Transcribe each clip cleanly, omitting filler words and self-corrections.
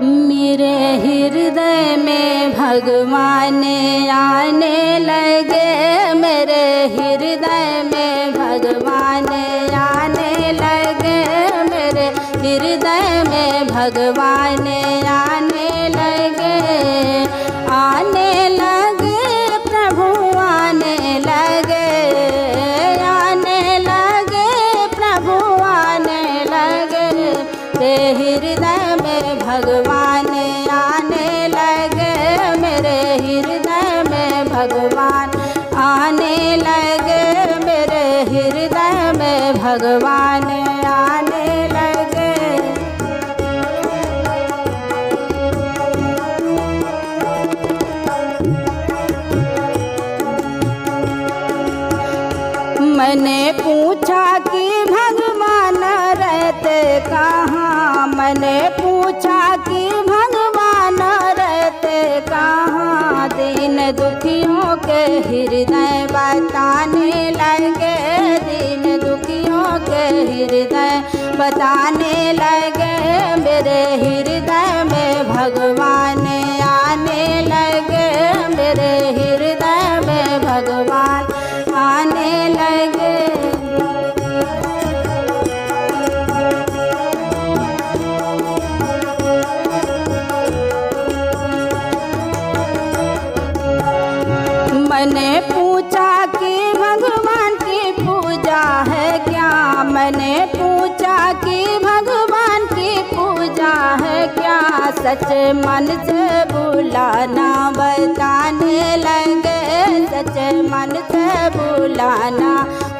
मेरे हृदय में भगवान आने लगे, मेरे हृदय में भगवान आने लगे, मेरे हृदय में भगवान आने लगे, आने लगे प्रभु आने लगे, आने लगे प्रभु आने लगे, मेरे हृदय में भगवान आने लगे, मेरे हृदय में भगवान आने लगे, मेरे हृदय में भगवान आने लगे। मैंने पूछा कि भगवान रहते कहाँ, मैंने पूछा कि भगवान रहते कहाँ, दीन दुखियों के हृदय बताने लगे, दीन दुखियों के हृदय बताने लगे, मेरे हृदय में भगवान आने लगे, मेरे हृदय में भगवान आने लगे। मैंने पूछा कि भगवान की पूजा है क्या, मैंने पूछा कि भगवान की पूजा है क्या, सच मन से बुलाना बताने लगे, सच मन से बुलाना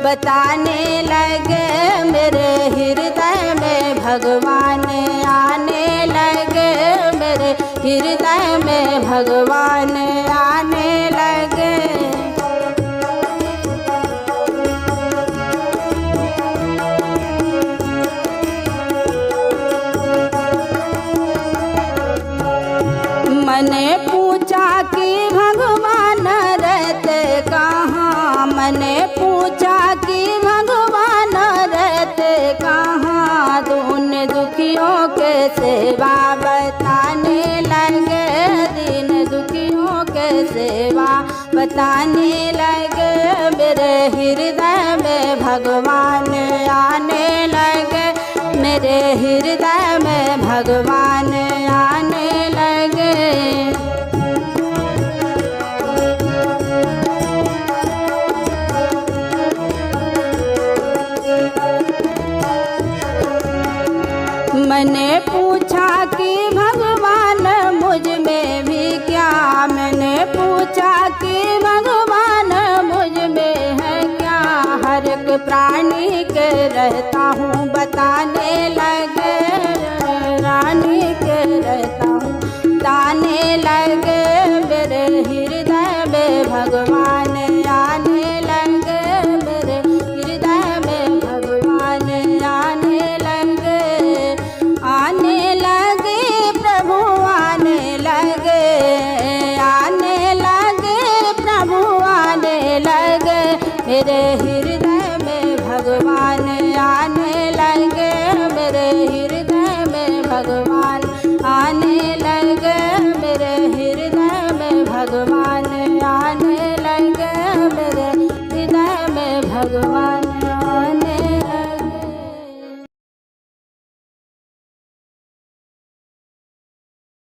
बताने लगे, मेरे हृदय में भगवान आने लगे, मेरे हृदय में भगवान आने लगे। मैंने पूछा कि भगवान रहते कहाँ, मैंने पूछा कि भगवान रहते कहाँ, उन दुखियों के सेवा बताने लगे, दीन दुखियों के सेवा बताने लगे, मेरे हृदय में भगवान आने लगे, मेरे हृदय में भगवान